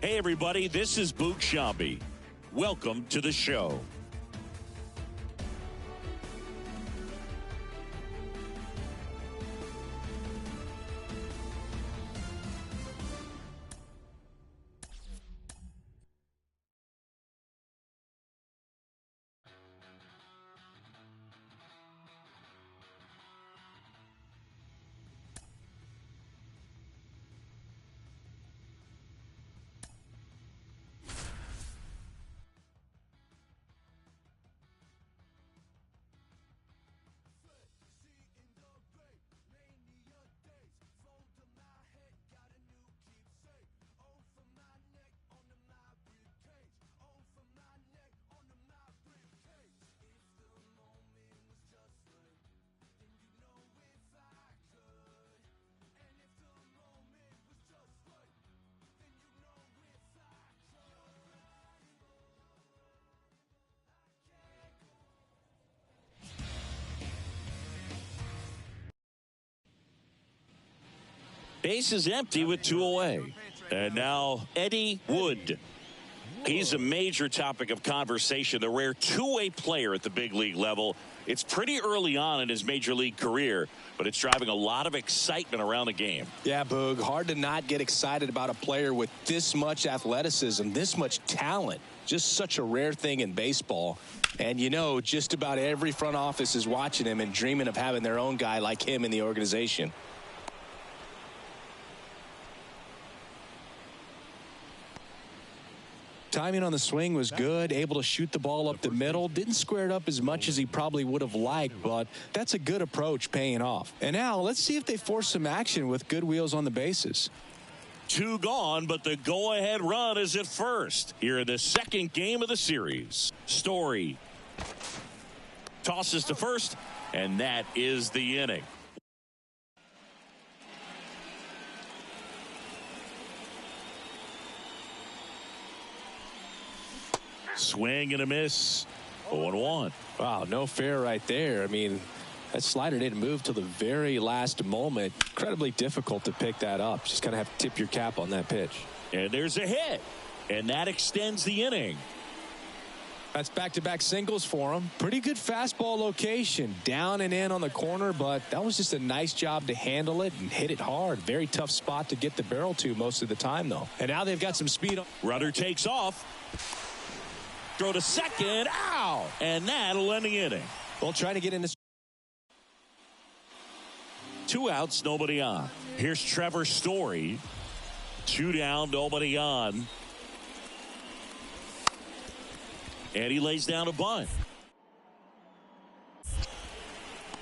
Hey, everybody, this is Boog Shambi. Welcome to the show. Base is empty with 2 away. And now Eddie Wood. He's a major topic of conversation, the rare two-way player at the big league level. It's pretty early on in his major league career, but it's driving a lot of excitement around the game. Yeah, Boog, hard to not get excited about a player with this much athleticism, this much talent. Just such a rare thing in baseball. And you know, just about every front office is watching him and dreaming of having their own guy like him in the organization. Timing on the swing was good, able to shoot the ball up the middle. Didn't square it up as much as he probably would have liked, but that's a good approach paying off. And now let's see if they force some action with good wheels on the bases. 2 gone, but the go-ahead run is at first. Here in the second game of the series. Story tosses to first, and that is the inning. Swing and a miss. 0-1. Wow, no fair right there. I mean, that slider didn't move till the very last moment. Incredibly difficult to pick that up. Just kind of have to tip your cap on that pitch. And there's a hit. And that extends the inning. That's back-to-back singles for him. Pretty good fastball location. Down and in on the corner, but that was just a nice job to handle it and hit it hard. Very tough spot to get the barrel to most of the time, though. And now they've got some speed on. Runner takes off. Throw to second. Ow! And that'll end the inning. Well, trying to get in this. 2 outs, nobody on. Here's Trevor Story. 2 down, nobody on. And he lays down a bunt.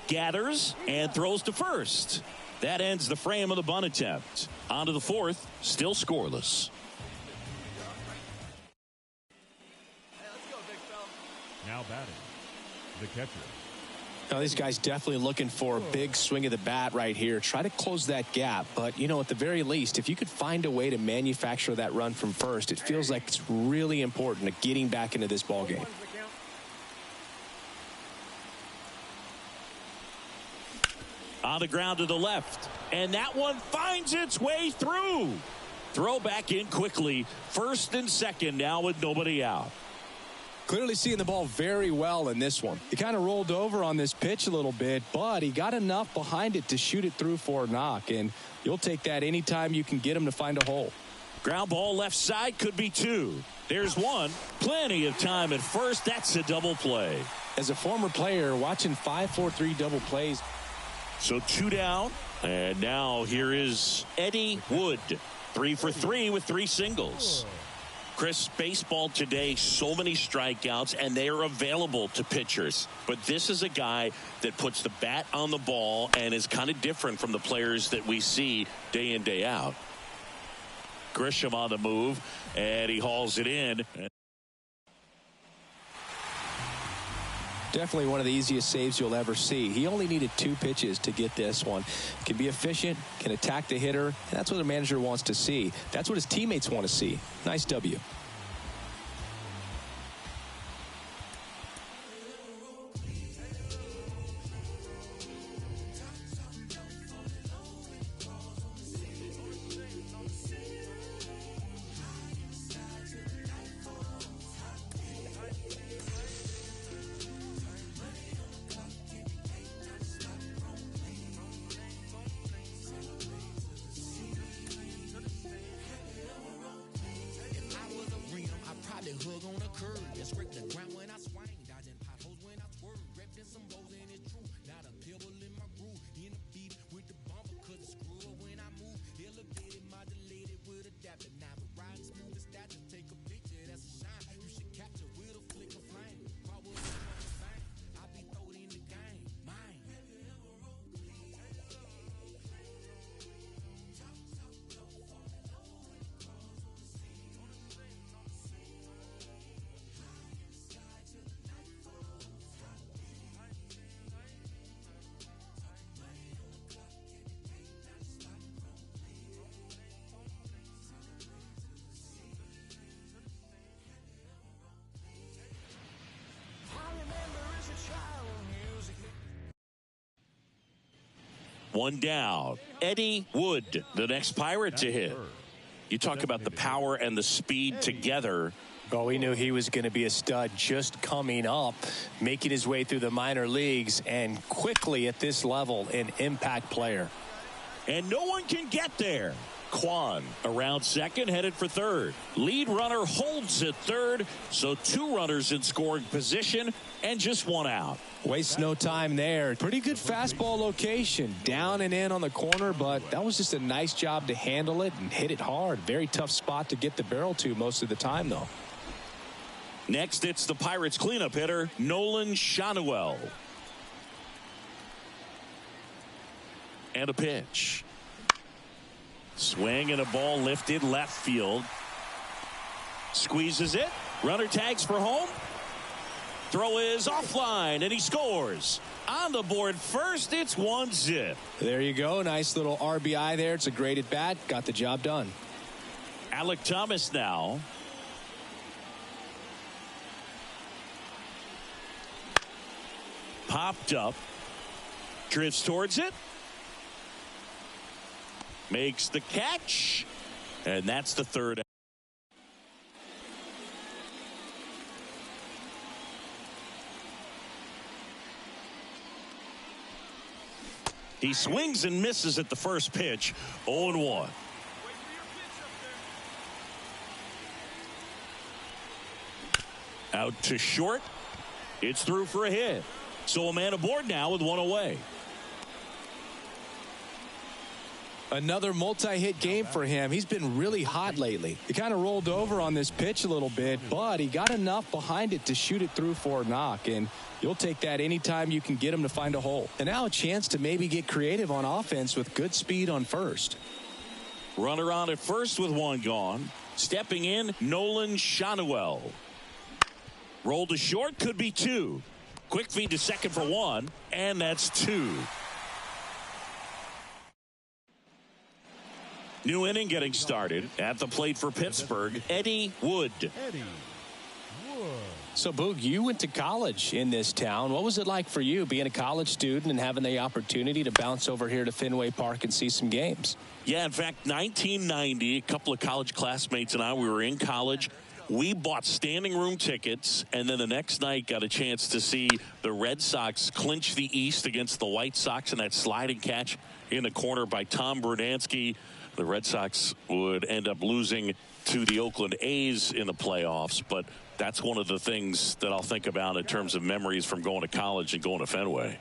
Gathers and throws to first. That ends the frame of the bunt attempt. On to the 4th, still scoreless. Now batting, the catcher. Now, these guys definitely looking for a big swing of the bat right here. Try to close that gap. But, you know, at the very least, if you could find a way to manufacture that run from first, it feels like it's really important to getting back into this ball game. On the ground to the left. And that one finds its way through. Throw back in quickly. First and second now with nobody out. Clearly seeing the ball very well in this one. He kind of rolled over on this pitch a little bit, but he got enough behind it to shoot it through for a knock, and you'll take that anytime you can get him to find a hole. Ground ball left side, could be 2. There's 1. Plenty of time at first. That's a double play. As a former player, watching 5-4-3 double plays. So 2 down, and now here is Eddie Wood. 3 for 3 with 3 singles. Chris, baseball today, so many strikeouts, and they are available to pitchers. But this is a guy that puts the bat on the ball and is kind of different from the players that we see day in, day out. Grisham on the move, and he hauls it in. Definitely one of the easiest saves you'll ever see. He only needed 2 pitches to get this one. Can be efficient, can attack the hitter. That's what a manager wants to see. That's what his teammates want to see. Nice W. One down. Eddie Wood, the next Pirate to hit. You talk about the power and the speed together. Well, we knew he was going to be a stud just coming up, making his way through the minor leagues, and quickly at this level, an impact player. And no one can get there. Quan around second, headed for third. Lead runner holds at third, so 2 runners in scoring position and just 1 out. Waste no time there. Pretty good fastball location, down and in on the corner, but that was just a nice job to handle it and hit it hard. Very tough spot to get the barrel to most of the time, though. Next, it's the Pirates cleanup hitter, Nolan Shanuel. And a pitch. Swing and a ball lifted left field. Squeezes it. Runner tags for home. Throw is offline, and he scores. On the board first, it's 1-0. There you go. Nice little RBI there. It's a great at bat. Got the job done. Alec Thomas now. Popped up. Drifts towards it. Makes the catch. And that's the third. He swings and misses at the first pitch. 0-1. Out to short. It's through for a hit. So a man aboard now with 1 away. Another multi-hit game for him. He's been really hot lately. He kind of rolled over on this pitch a little bit, but he got enough behind it to shoot it through for a knock, and you'll take that anytime you can get him to find a hole. And now a chance to maybe get creative on offense with good speed on first. Runner on at first with 1 gone. Stepping in, Nolan Shanuel. Roll to short, could be 2. Quick feed to second for 1, and that's 2. New inning getting started. At the plate for Pittsburgh, Eddie Wood. So, Boog, you went to college in this town. What was it like for you being a college student and having the opportunity to bounce over here to Fenway Park and see some games? Yeah, in fact, 1990, a couple of college classmates and I, we were in college. We bought standing room tickets, and then the next night got a chance to see the Red Sox clinch the East against the White Sox in that sliding catch in the corner by Tom Brunansky. The Red Sox would end up losing to the Oakland A's in the playoffs, but that's one of the things that I'll think about in terms of memories from going to college and going to Fenway.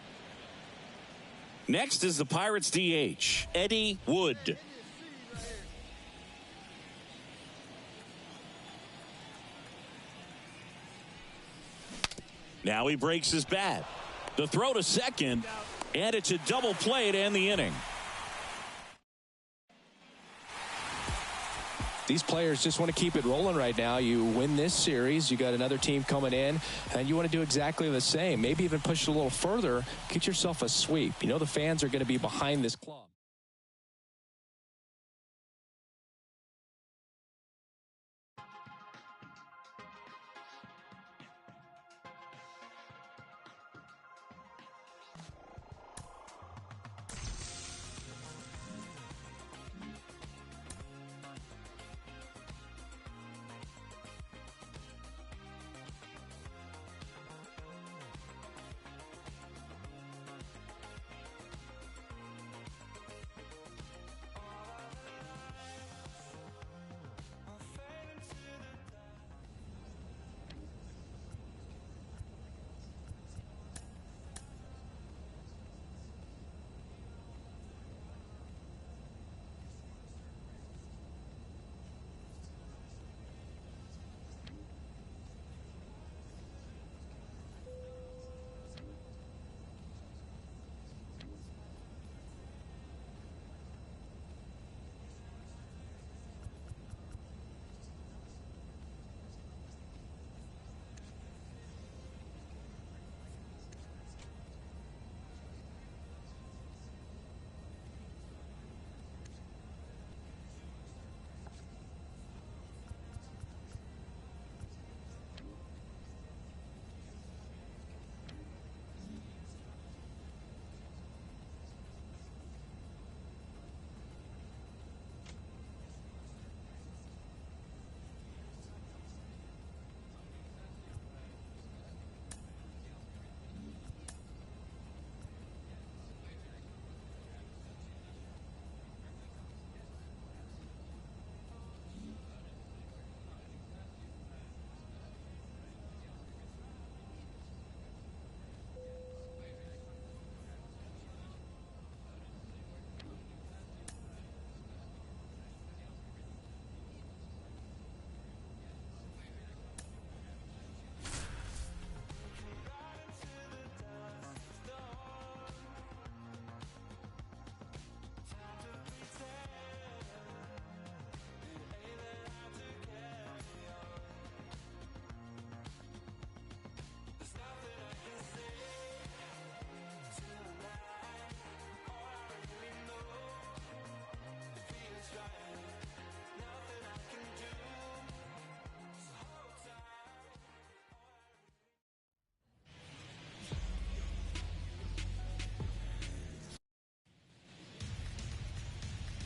Next is the Pirates DH, Eddie Wood. Now he breaks his bat. The throw to second, and it's a double play to end the inning. These players just want to keep it rolling right now. You win this series, you got another team coming in, and you want to do exactly the same. Maybe even push it a little further, get yourself a sweep. You know the fans are going to be behind this club.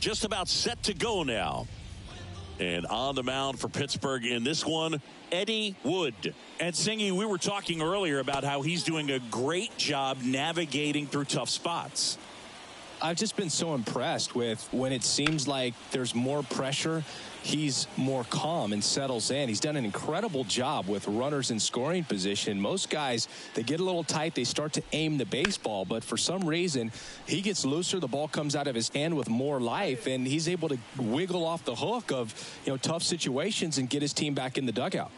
just about set to go now. And on the mound for Pittsburgh in this one, Eddie Wood. And Singy, we were talking earlier about how he's doing a great job navigating through tough spots. I've just been so impressed with when it seems like there's more pressure, he's more calm and settles in. He's done an incredible job with runners in scoring position. Most guys, they get a little tight, they start to aim the baseball, but for some reason, he gets looser, the ball comes out of his hand with more life, and he's able to wiggle off the hook of, tough situations and get his team back in the dugout.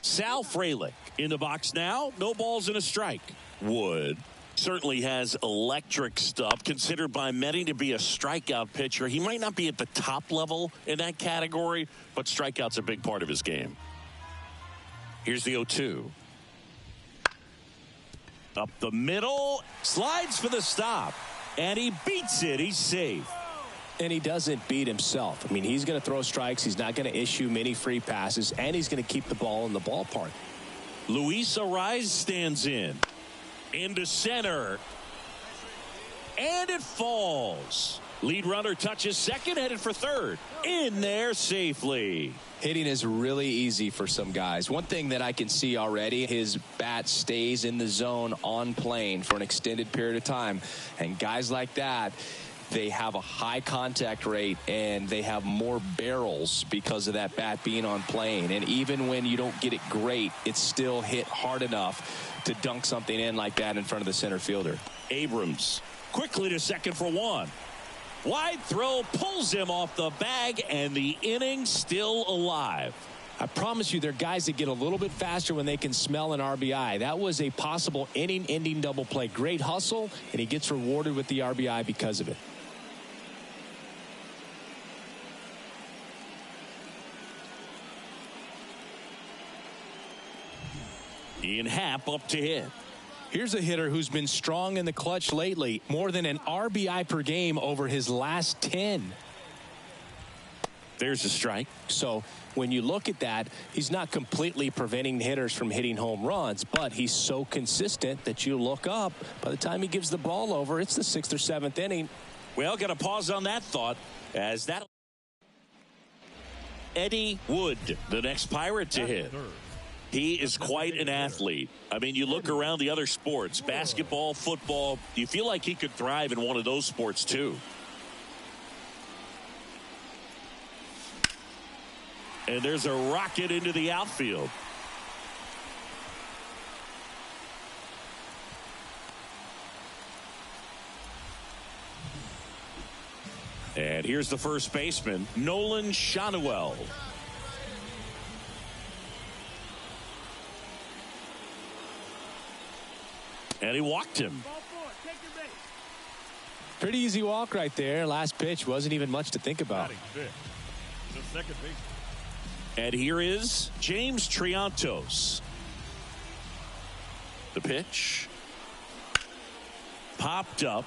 Sal Frelick in the box now. No balls and a strike. Wood certainly has electric stuff, considered by many to be a strikeout pitcher. He might not be at the top level in that category, but strikeout's a big part of his game. Here's the 0-2. Up the middle, slides for the stop, and he beats it. He's safe. And he doesn't beat himself. I mean, he's going to throw strikes. He's not going to issue many free passes, and he's going to keep the ball in the ballpark. Luis Arraez stands in. Into center. And it falls. Lead runner touches second, headed for third. In there safely. Hitting is really easy for some guys. One thing that I can see already, his bat stays in the zone on plane for an extended period of time. And guys like that, they have a high contact rate and they have more barrels because of that bat being on plane. And even when you don't get it great, it's still hit hard enough to dunk something in like that in front of the center fielder. Abrams quickly to second for one. Wide throw pulls him off the bag, and the inning still alive. I promise you, there are guys that get a little bit faster when they can smell an RBI. That was a possible inning-ending double play. Great hustle, and he gets rewarded with the RBI because of it. Ian Happ up to hit. Here's a hitter who's been strong in the clutch lately. More than an RBI per game over his last 10. There's a strike. So when you look at that, he's not completely preventing hitters from hitting home runs, but he's so consistent that you look up. By the time he gives the ball over, it's the 6th or 7th inning. Well, got to pause on that thought as that. Eddie Wood, the next Pirate to hit. He is quite an athlete. I mean, you look around the other sports, basketball, football, you feel like he could thrive in one of those sports too. And there's a rocket into the outfield. And here's the first baseman, Nolan Shanuel. And he walked him. Pretty easy walk right there. Last pitch wasn't even much to think about. And here is James Triantos. The pitch. Popped up.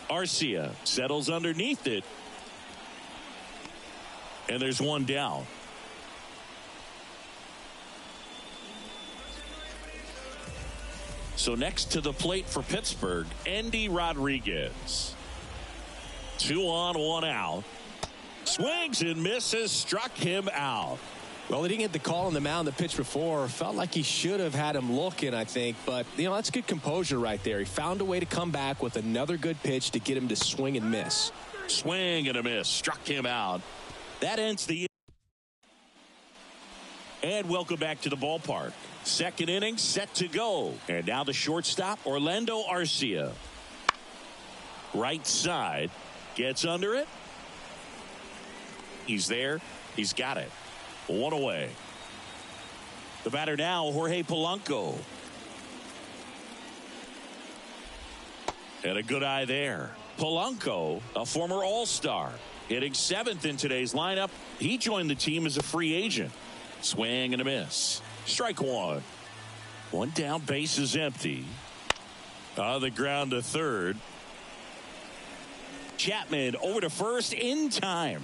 Arcia settles underneath it. And there's one down. So next to the plate for Pittsburgh, Andy Rodriguez. 2 on, 1 out. Swings and misses, struck him out. Well, he didn't get the call on the mound the pitch before. Felt like he should have had him looking, I think. But, that's good composure right there. He found a way to come back with another good pitch to get him to swing and miss. Swing and a miss, struck him out. That ends the. And welcome back to the ballpark. Second inning set to go. And now the shortstop, Orlando Arcia. Right side. Gets under it. He's there. He's got it. 1 away. The batter now, Jorge Polanco. And a good eye there. Polanco, a former All-Star, hitting 7th in today's lineup. He joined the team as a free agent. Swing and a miss. Strike one. One down, base is empty. On the ground to third. Chapman over to first in time.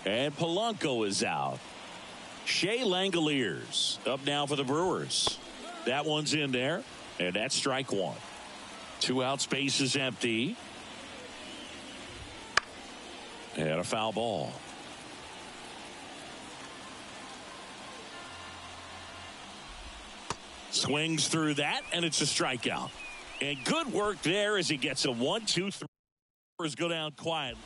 And Polanco is out. Shea Langoliers up now for the Brewers. That one's in there, and that's strike one. 2 outs, base is empty. And a foul ball. Swings through that, and it's a strikeout. And good work there as he gets a 1-2-3. Go down quiet.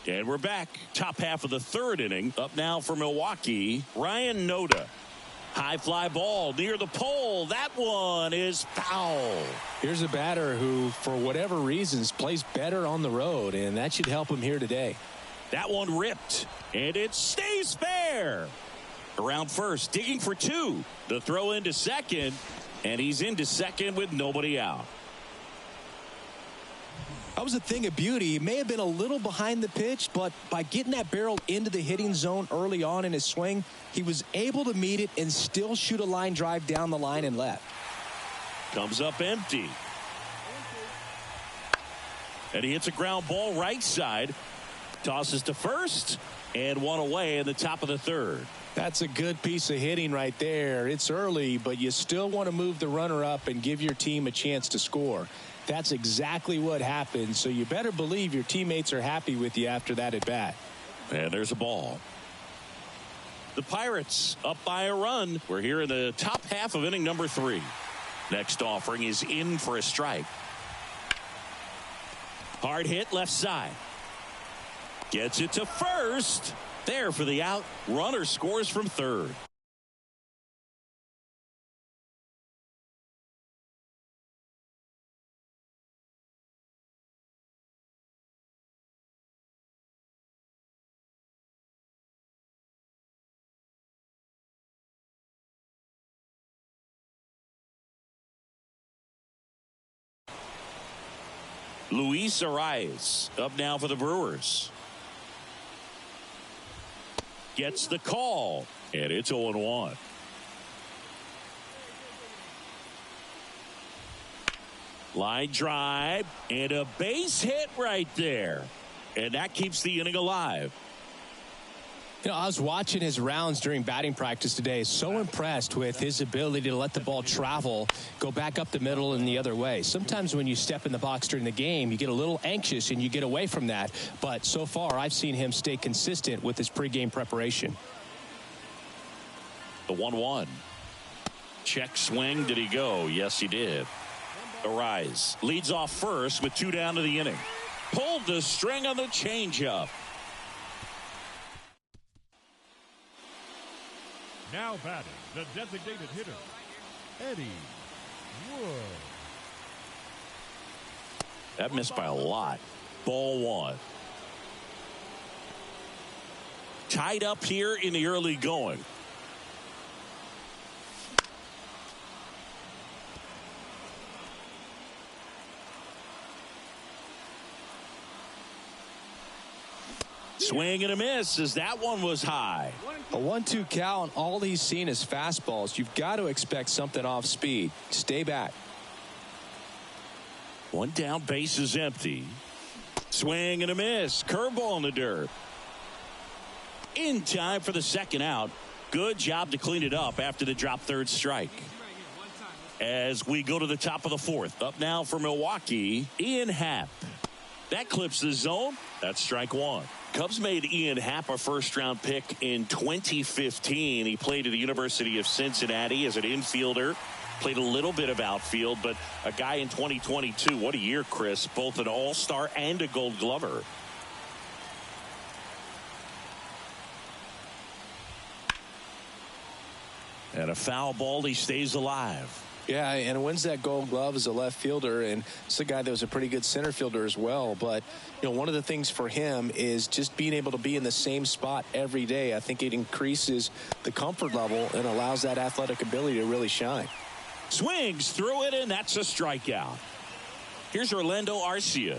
And we're back. Top half of the 3rd inning. Up now for Milwaukee, Ryan Noda. High fly ball near the pole. That one is foul. Here's a batter who, for whatever reasons, plays better on the road, and that should help him here today. That one ripped, and it stays fair. Around first, digging for 2. The throw into second, and he's into second with nobody out. That was a thing of beauty. He may have been a little behind the pitch, but by getting that barrel into the hitting zone early on in his swing, he was able to meet it and still shoot a line drive down the line and left. Comes up empty. And he hits a ground ball right side. Tosses to first, and one away in the top of the 3rd. That's a good piece of hitting right there. It's early, but you still want to move the runner up and give your team a chance to score. That's exactly what happened, so you better believe your teammates are happy with you after that at bat. And there's a ball. The Pirates up by a run. We're here in the top half of inning number 3. Next offering is in for a strike. Hard hit left side. Gets it to first. There for the out. Runner scores from 3rd. Luis Arias up now for the Brewers. Gets the call, and it's 0-1. Line drive, and a base hit right there. And that keeps the inning alive. You know, I was watching his rounds during batting practice today. So impressed with his ability to let the ball travel, go back up the middle and the other way. Sometimes when you step in the box during the game, you get a little anxious and you get away from that. But so far, I've seen him stay consistent with his pregame preparation. The 1-1. Check swing. Did he go? Yes, he did. Arise leads off first with 2 down to the inning. Pulled the string on the changeup. Now batting, the designated hitter, Eddie Wood. That missed by a lot. Ball 1. Tied up here in the early going. Swing and a miss as that one was high. A 1-2 count. All he's seen is fastballs. You've got to expect something off speed. Stay back. 1 down, base is empty. Swing and a miss. Curveball in the dirt. In time for the 2nd out. Good job to clean it up after the drop 3rd strike. As we go to the top of the 4th. Up now for Milwaukee, Ian Happ. That clips the zone. That's strike 1. Cubs made Ian Happ a 1st-round pick in 2015. He played at the University of Cincinnati as an infielder. Played a little bit of outfield, but a guy in 2022. What a year, Chris. Both an all-star and a gold glover. And a foul ball. He stays alive. Yeah, and wins that gold glove as a left fielder, and it's a guy that was a pretty good center fielder as well. But, you know, one of the things for him is just being able to be in the same spot every day. I think it increases the comfort level and allows that athletic ability to really shine. Swings through it, and that's a strikeout. Here's Orlando Arcia.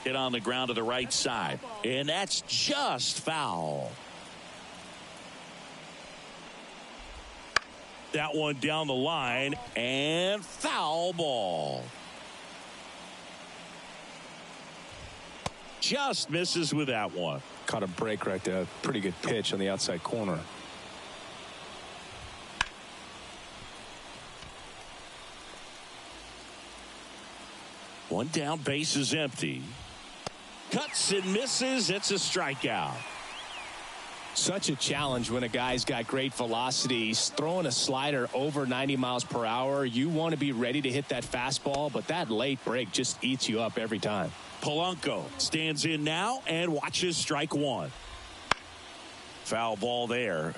Hit on the ground to the right side, and that's just foul. That one down the line, and foul ball. Just misses with that one. Caught a break right there. Pretty good pitch on the outside corner. One down, base is empty. Cuts and misses. It's a strikeout. Such a challenge when a guy's got great velocity. He's throwing a slider over 90 miles per hour. You want to be ready to hit that fastball, but that late break just eats you up every time. Polanco stands in now and watches strike one. Foul ball there.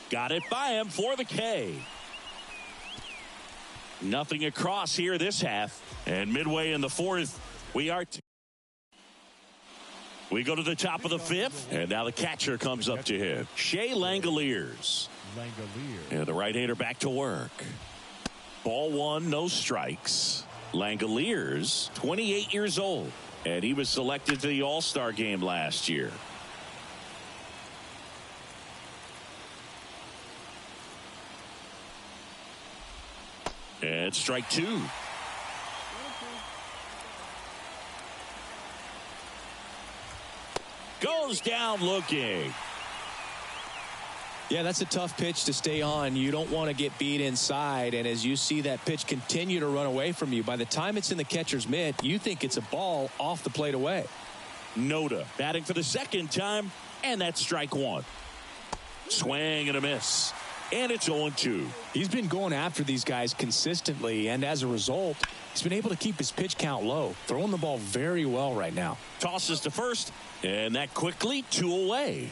Got it by him for the K. Nothing across here this half. And midway in the fourth, we go to the top of the fifth. And now the catcher comes up to hit. Shea Langoliers. And the right-hander back to work. Ball one, no strikes. Langoliers, 28 years old. And he was selected to the All-Star game last year. And strike two. Goes down looking. Yeah, that's a tough pitch to stay on. You don't want to get beat inside. And as you see that pitch continue to run away from you, by the time it's in the catcher's mitt, you think it's a ball off the plate away. Noda batting for the second time, and that's strike one. Swing and a miss. And it's 0-2. He's been going after these guys consistently, and as a result, he's been able to keep his pitch count low, throwing the ball very well right now. Tosses to first, and that quickly 2 away.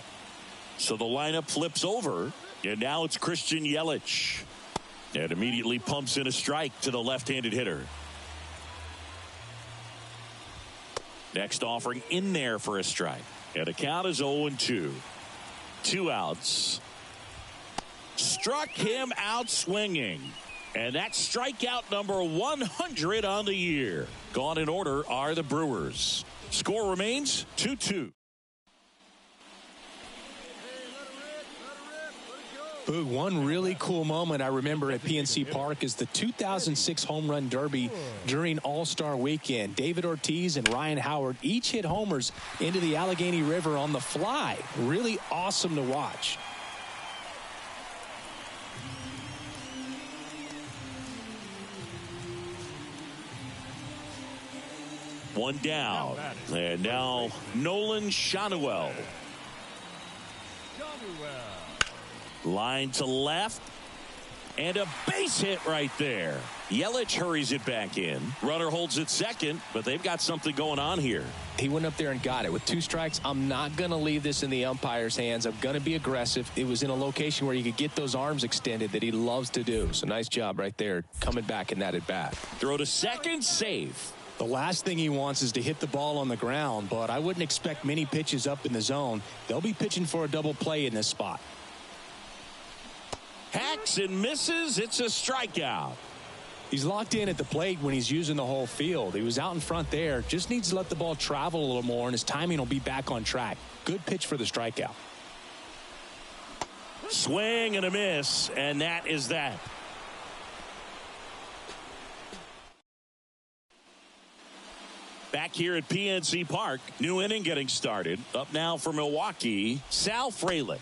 So the lineup flips over, and now it's Christian Yelich. And immediately pumps in a strike to the left-handed hitter. Next offering in there for a strike. And the count is 0-2. 2 outs. Struck him out swinging. And that's strikeout number 100 on the year. Gone in order are the Brewers. Score remains 2-2. One really cool moment I remember at PNC Park is the 2006 Home Run Derby during All-Star Weekend. David Ortiz and Ryan Howard each hit homers into the Allegheny River on the fly. Really awesome to watch. One down. And now Nolan Shanuel. Line to left. And a base hit right there. Yelich hurries it back in. Runner holds it second, but they've got something going on here. He went up there and got it. With 2 strikes, I'm not going to leave this in the umpire's hands. I'm going to be aggressive. It was in a location where you could get those arms extended that he loves to do. So nice job right there, coming back in that at bat. Throw to second, safe. The last thing he wants is to hit the ball on the ground, but I wouldn't expect many pitches up in the zone. They'll be pitching for a double play in this spot. Hacks and misses. It's a strikeout. He's locked in at the plate when he's using the whole field. He was out in front there. Just needs to let the ball travel a little more, and his timing will be back on track. Good pitch for the strikeout. Swing and a miss, and that is that. Back here at PNC Park, new inning getting started. Up now for Milwaukee, Sal Frelick.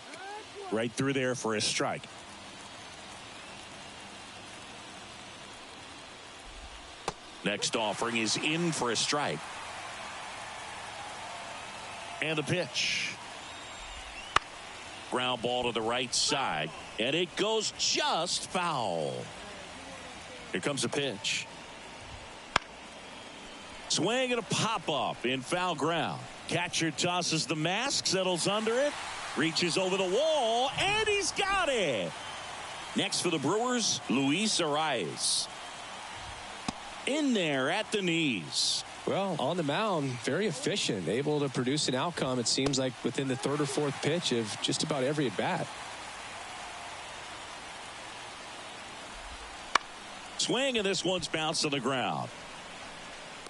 Right through there for a strike. Next offering is in for a strike. And the pitch. Ground ball to the right side. And it goes just foul. Here comes the pitch. Swing and a pop-up in foul ground. Catcher tosses the mask, settles under it, reaches over the wall, and he's got it. Next for the Brewers, Luis Arias. In there at the knees. Well, on the mound, very efficient, able to produce an outcome, it seems like, within the 3rd or 4th pitch of just about every at-bat. Swing, and this one's bounced to the ground.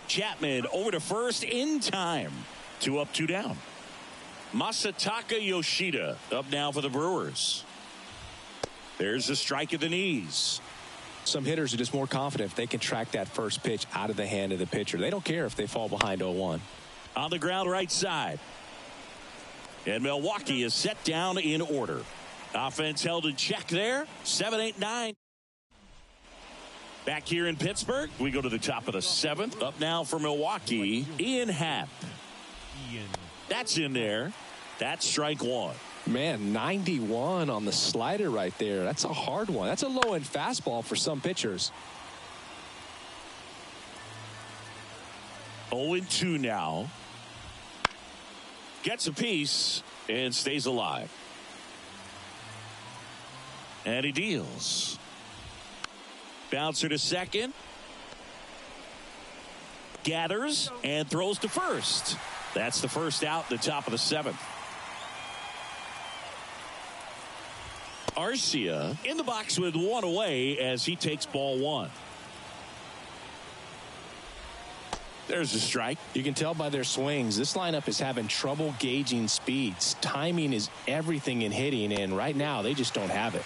Chapman over to first in time. 2 up, 2 down. Masataka Yoshida up now for the Brewers. There's a strike at the knees. Some hitters are just more confident if they can track that first pitch out of the hand of the pitcher. They don't care if they fall behind 0-1. On the ground right side. And Milwaukee is set down in order. Offense held in check there. 7-8-9. Back here in Pittsburgh, we go to the top of the 7th. Up now for Milwaukee, Ian Happ. That's in there. That's strike one. Man, 91 on the slider right there. That's a hard one. That's a low-end fastball for some pitchers. 0-2 now. Gets a piece and stays alive. And he deals. Bouncer to second. Gathers and throws to first. That's the first out, the top of the 7th. Arcia in the box with one away as he takes ball one. There's a strike. You can tell by their swings, this lineup is having trouble gauging speeds. Timing is everything in hitting, and right now they just don't have it.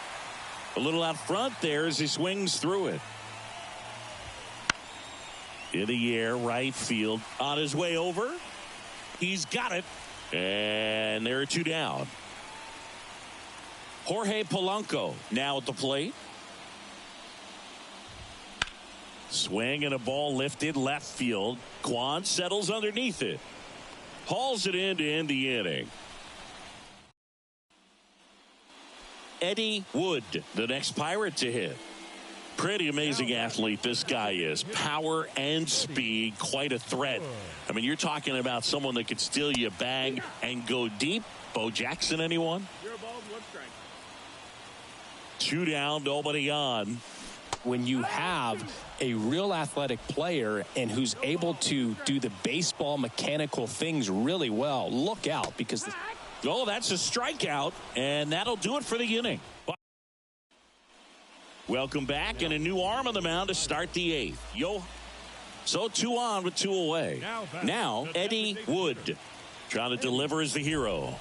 A little out front there as he swings through it. In the air, right field. On his way over. He's got it. And there are 2 down. Jorge Polanco now at the plate. Swing and a ball lifted left field. Kwan settles underneath it. Hauls it in to end the inning. Eddie Wood, the next Pirate to hit. Pretty amazing athlete this guy is. Power and speed, quite a threat. I mean, you're talking about someone that could steal you a bag and go deep. Bo Jackson, anyone? 2 down, nobody on. When you have a real athletic player and who's able to do the baseball mechanical things really well, look out, because oh, that's a strikeout, and that'll do it for the inning. Welcome back, and a new arm on the mound to start the 8th. So 2 on with 2 away. Now Eddie Wood trying to deliver as the hero.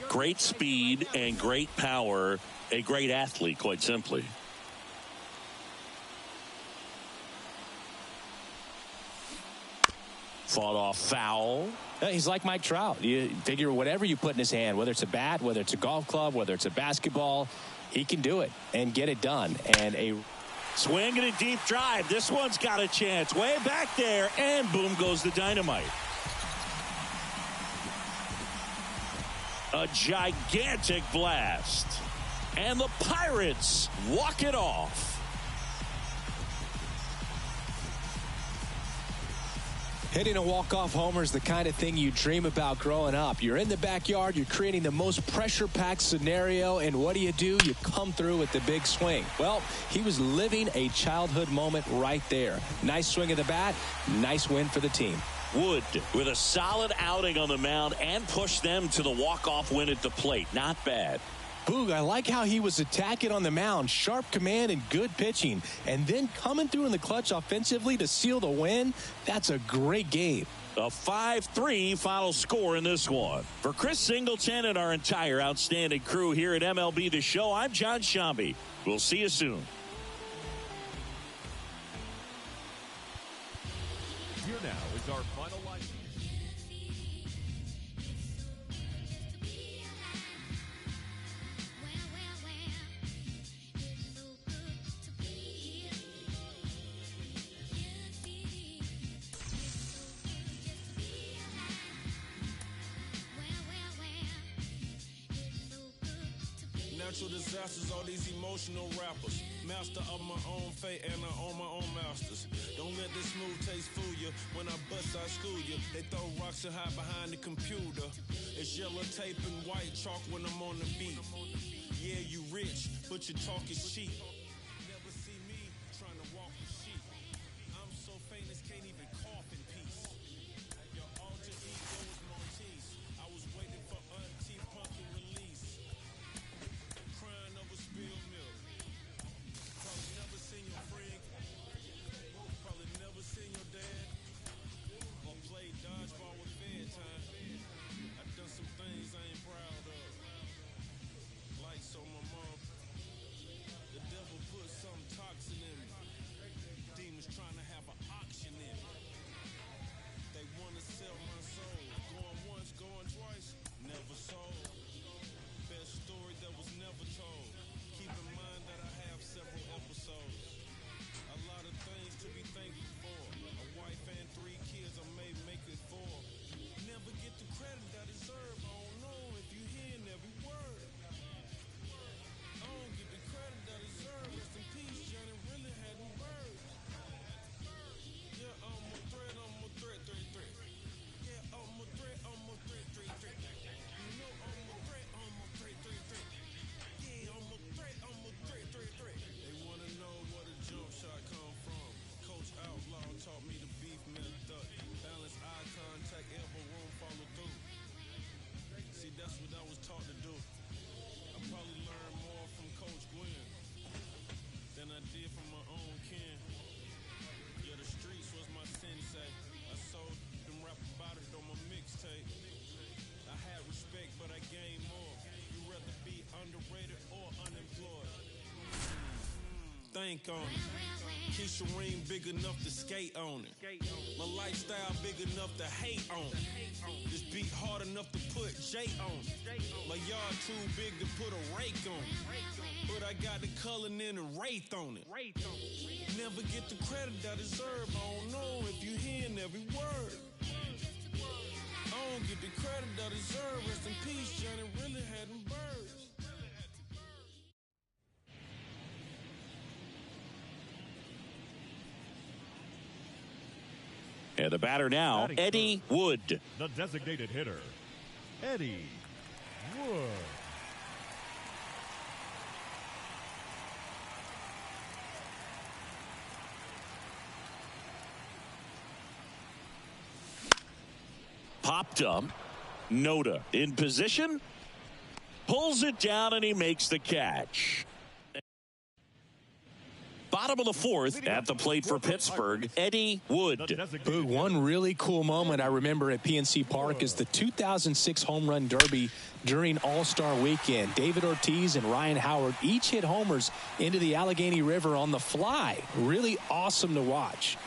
Great speed and great power. A great athlete, quite simply. Fought off foul. He's like Mike Trout. You figure whatever you put in his hand, whether it's a bat, whether it's a golf club, whether it's a basketball, he can do it and get it done. And a swing and a deep drive. This one's got a chance. Way back there, and boom goes the dynamite. A gigantic blast. And the Pirates walk it off. Hitting a walk-off homer is the kind of thing you dream about growing up. You're in the backyard, you're creating the most pressure-packed scenario, and what do? You come through with the big swing. Well, he was living a childhood moment right there. Nice swing of the bat, nice win for the team. Wood with a solid outing on the mound and pushed them to the walk-off win at the plate. Not bad. Boog, I like how he was attacking on the mound. Sharp command and good pitching. And then coming through in the clutch offensively to seal the win. That's a great game. A 5-3 final score in this one. For Chris Singleton and our entire outstanding crew here at MLB The Show, I'm John Shambi. We'll see you soon. Here now is our final line. Natural disasters, all these emotional rappers. Master of my own fate and I own my own masters. Don't let this smooth taste fool you. When I bust, I school you. They throw rocks and hide behind the computer. It's yellow tape and white chalk when I'm on the beat. Yeah, you rich, but your talk is cheap. Never see me trying to walk with sheep. I'm so famous, can't even cough in peace. Your alter ego is Maltese. I was waiting for Auntie Pumpkin release. Crying over spilled milk. Probably never seen your friend. Probably never seen your dad. Or played dodgeball with bedtime. I've done some things I ain't proud of. Lights on my mom. The devil bank on it. Keisha ring big enough to skate on it. My lifestyle big enough to hate on it. This beat hard enough to put J on it. My yard too big to put a rake on it. But I got the culling in and wraith on it. Never get the credit I deserve. I don't know if you hearing every word. I don't get the credit I deserve. Rest in peace, Johnny really had them birds. And the batter now, Eddie Wood. The designated hitter, Eddie Wood. Popped up. Noda in position. Pulls it down and he makes the catch. Bottom of the fourth, at the plate for Pittsburgh, Eddie Wood. Boog, one really cool moment I remember at PNC Park is the 2006 Home Run Derby during All-Star Weekend. David Ortiz and Ryan Howard each hit homers into the Allegheny River on the fly. Really awesome to watch.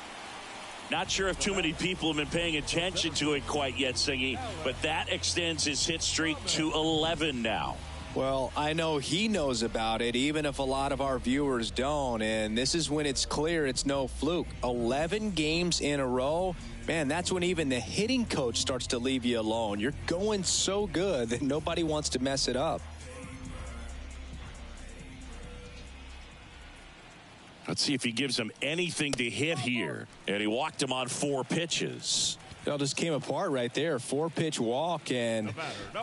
Not sure if too many people have been paying attention to it quite yet, Singy, but that extends his hit streak to 11 now. Well, I know he knows about it, even if a lot of our viewers don't. And this is when it's clear it's no fluke. 11 games in a row. Man, that's when even the hitting coach starts to leave you alone. You're going so good that nobody wants to mess it up. Let's see if he gives him anything to hit here. And he walked him on 4 pitches. It all just came apart right there. 4-pitch walk, and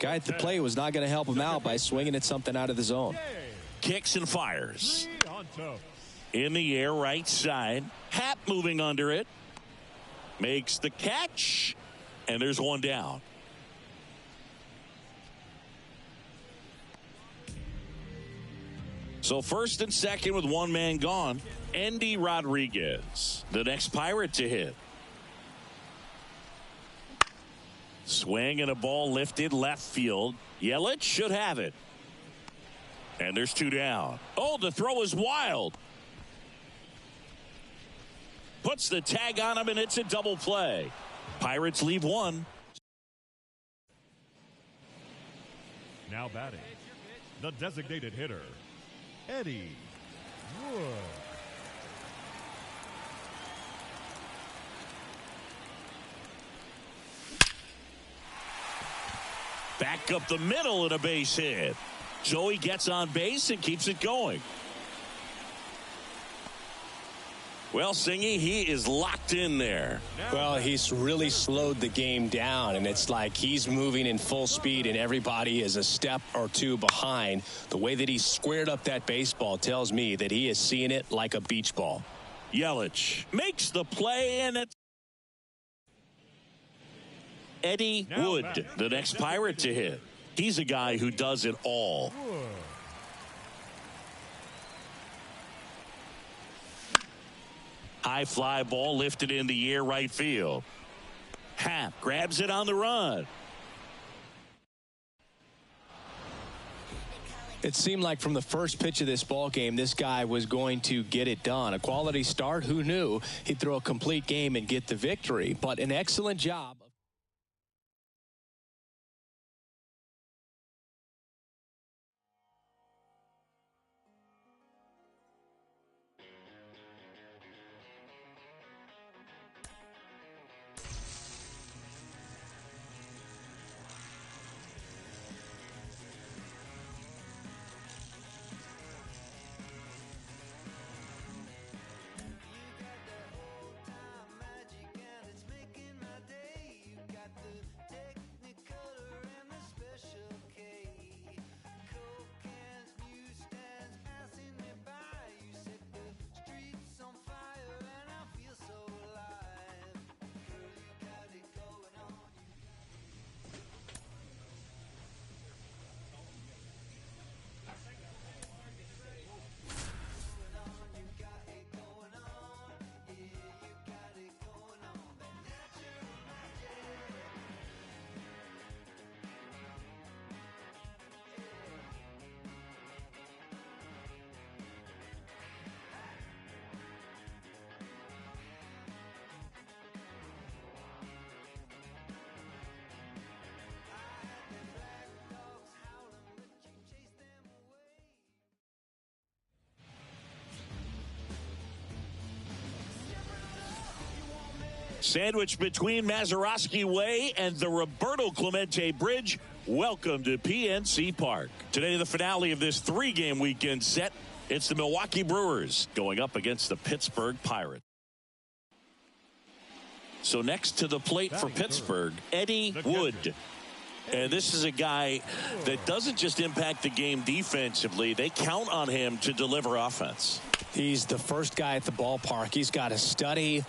guy at the plate was not going to help him out by swinging at something out of the zone. Kicks and fires. In the air, right side. Hap moving under it. Makes the catch. And there's one down. So first and second with one man gone. Andy Rodriguez, the next Pirate to hit. Swing and a ball lifted left field. Yelich should have it. And there's 2 down. Oh, the throw is wild. Puts the tag on him, and it's a double play. Pirates leave 1. Now batting, the designated hitter, Eddie Wood. Back up the middle and a base hit. Joey gets on base and keeps it going. Well, Singy, he is locked in there. Well, he's really slowed the game down, and it's like he's moving in full speed, and everybody is a step or 2 behind. The way that he squared up that baseball tells me that he is seeing it like a beach ball. Yelich makes the play, and it's Eddie Wood, the next Pirate to hit. He's a guy who does it all. High fly ball lifted in the air right field. Hap grabs it on the run. It seemed like from the first pitch of this ball game, this guy was going to get it done. A quality start. Who knew he'd throw a complete game and get the victory? But an excellent job. Sandwiched between Mazeroski Way and the Roberto Clemente Bridge, welcome to PNC Park. Today, the finale of this three-game weekend set. It's the Milwaukee Brewers going up against the Pittsburgh Pirates. So next to the plate for Pittsburgh, Eddie Wood. And this is a guy that doesn't just impact the game defensively. They count on him to deliver offense. He's the first guy at the ballpark. He's got to study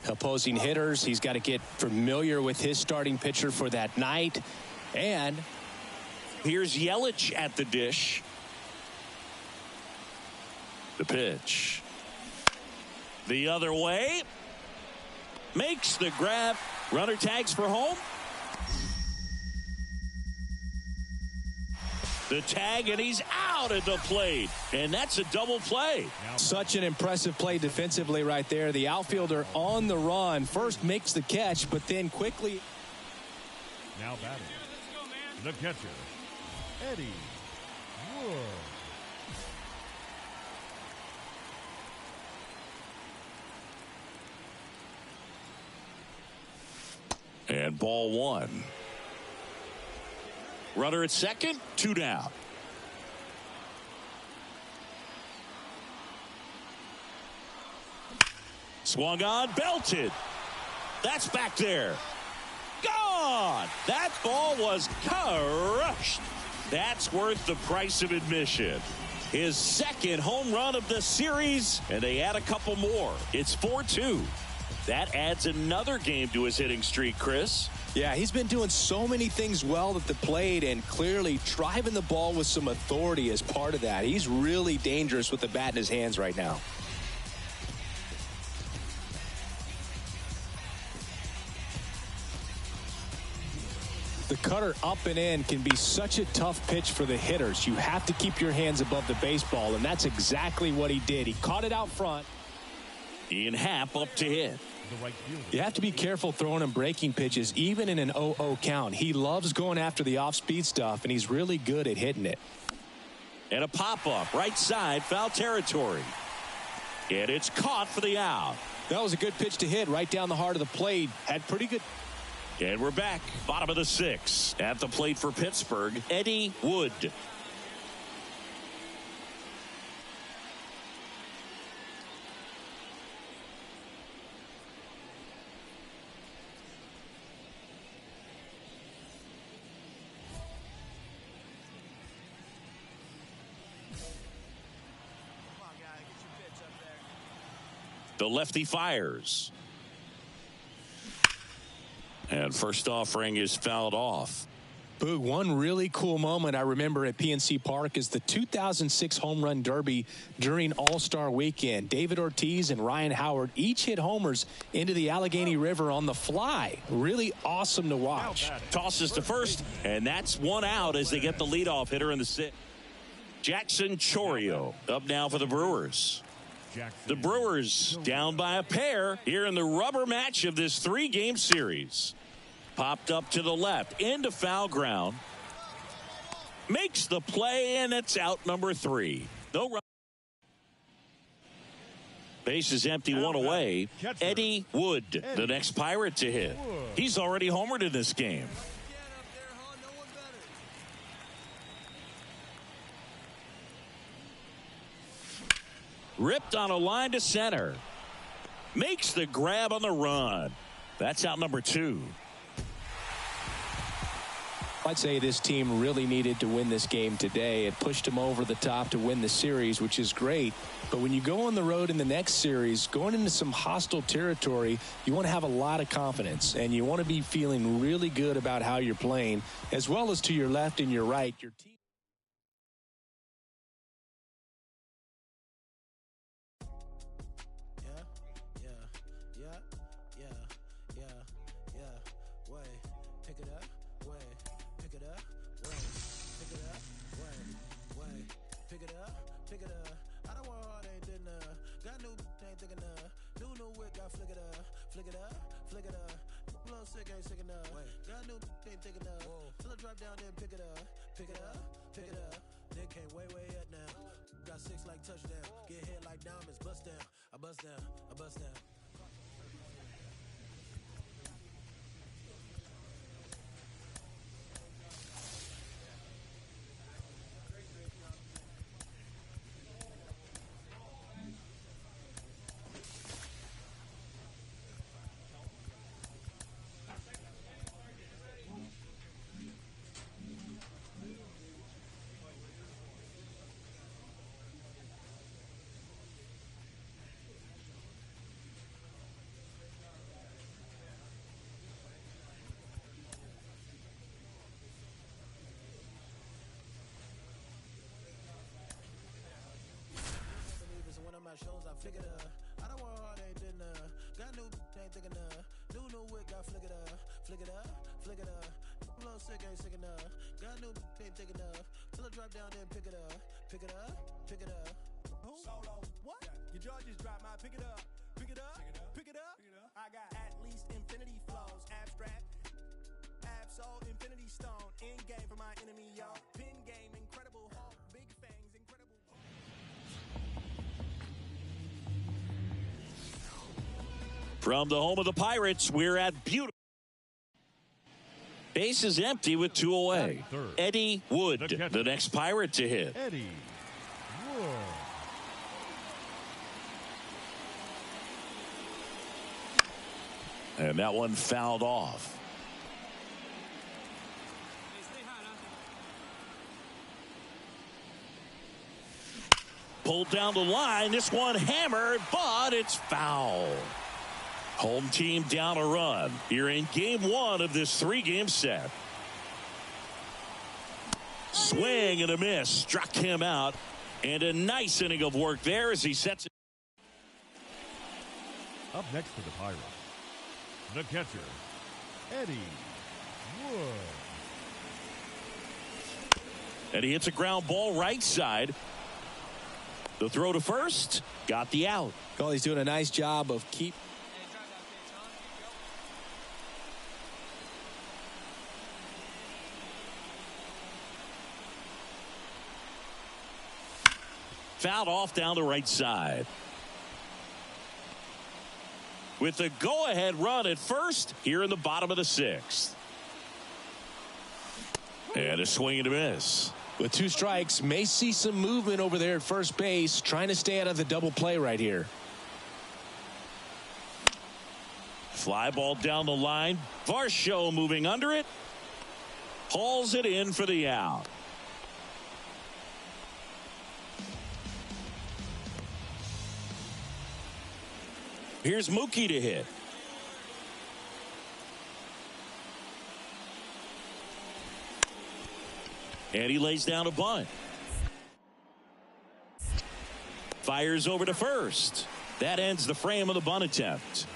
opposing hitters. He's got to get familiar with his starting pitcher for that night. And here's Yelich at the dish. The pitch. The other way. Makes the grab. Runner tags for home. The tag, and he's out at the plate. And that's a double play. Such an impressive play defensively right there. The outfielder on the run. First makes the catch, but then quickly. Now batting. The catcher, Eddie Wood. And ball one. Runner at second, 2 down. Swung on, belted. That's back there. Gone. That ball was crushed. That's worth the price of admission. His second home run of the series, and they add a couple more. It's 4-2. That adds another game to his hitting streak, Chris. Yeah, he's been doing so many things well at the plate and clearly driving the ball with some authority as part of that. He's really dangerous with the bat in his hands right now. The cutter up and in can be such a tough pitch for the hitters. You have to keep your hands above the baseball, and that's exactly what he did. He caught it out front. Ian Happ up to hit. You have to be careful throwing him breaking pitches, even in an 0-0 count. He loves going after the off-speed stuff, and he's really good at hitting it. And a pop-up, right side, foul territory. And it's caught for the out. That was a good pitch to hit right down the heart of the plate. Had pretty good. And we're back, bottom of the 6th. At the plate for Pittsburgh, Eddie Wood. The lefty fires. And first offering is fouled off. Boog, one really cool moment I remember at PNC Park is the 2006 Home Run Derby during All-Star Weekend. David Ortiz and Ryan Howard each hit homers into the Allegheny River on the fly. Really awesome to watch. Tosses to first, and that's one out as they get the leadoff hitter in the 6th. Jackson Chourio up now for the Brewers. The Brewers down by a pair here in the rubber match of this 3-game series. Popped up to the left into foul ground. Makes the play, and it's out number 3. No run. Base is empty, one away. Eddie Wood, the next Pirate to hit. He's already homered in this game. Ripped on a line to center. Makes the grab on the run. That's out number 2. I'd say this team really needed to win this game today. It pushed them over the top to win the series, which is great. But when you go on the road in the next series, going into some hostile territory, you want to have a lot of confidence. And you want to be feeling really good about how you're playing, as well as to your left and your right. Your team. shows, I figured I don't want hard, ain't did enough. Got new, ain't thick enough. New wit, got flickered up. Flickered up, flickered up. A little sick, ain't sick enough. Got new, ain't thick enough. Till I drop down, then pick it up. Pick it up, pick it up. Solo. What? Your jaw just dropped, my pick it up. Pick it up, pick it up. I got at least infinity flows. Abstract, absol, infinity stone. In game for my enemy, y'all. Pin game, incredible Hulk. Big fangs, incredible. From the home of the Pirates, we're at beautiful. Base is empty with 2 away. Eddie Wood, the next Pirate to hit. Eddie Wood. And that one fouled off. Pulled down the line. This one hammered, but it's foul. Home team down a run here in game 1 of this 3-game set. Swing and a miss. Struck him out. And a nice inning of work there as he sets it. Up next for the Pirates, the catcher, Eddie Wood. And he hits a ground ball right side. The throw to first. Got the out. Well, he's doing a nice job of keep. Fouled off down the right side. With the go-ahead run at first here in the bottom of the 6th. And a swing and a miss. With 2 strikes, may see some movement over there at first base, trying to stay out of the double play right here. Fly ball down the line. Varsho moving under it. Hauls it in for the out. Here's Mookie to hit. And he lays down a bunt. Fires over to first. That ends the frame of the bunt attempt.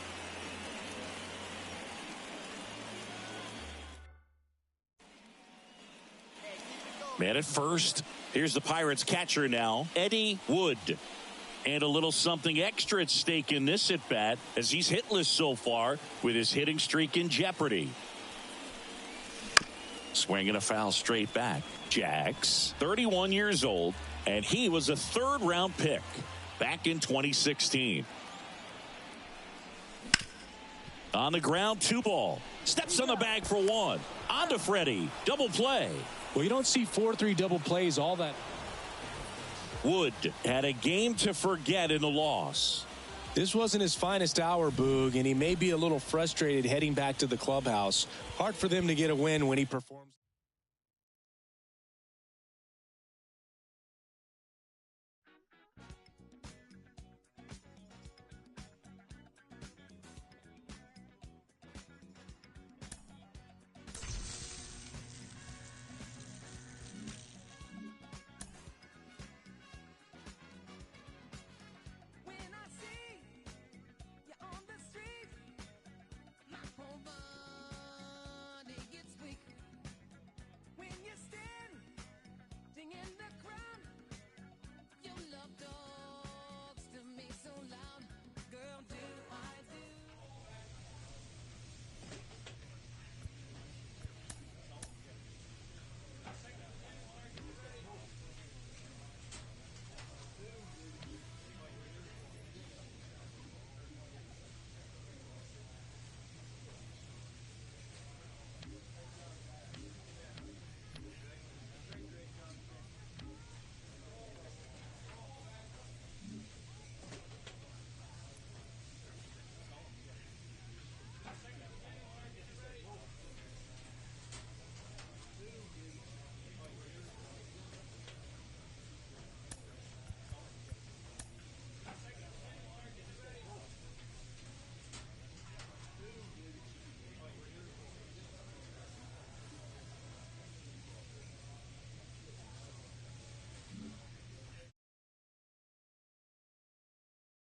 Man at first. Here's the Pirates catcher now, Eddie Wood. And a little something extra at stake in this at-bat as he's hitless so far with his hitting streak in jeopardy. Swinging a foul straight back. Jax, 31 years old, and he was a 3rd-round pick back in 2016. On the ground, 2 ball. Steps on the bag for 1. On to Freddie. Double play. Well, you don't see 4-3 double plays all that. Wood had a game to forget in the loss. This wasn't his finest hour, Boog, and he may be a little frustrated heading back to the clubhouse. Hard for them to get a win when he performs.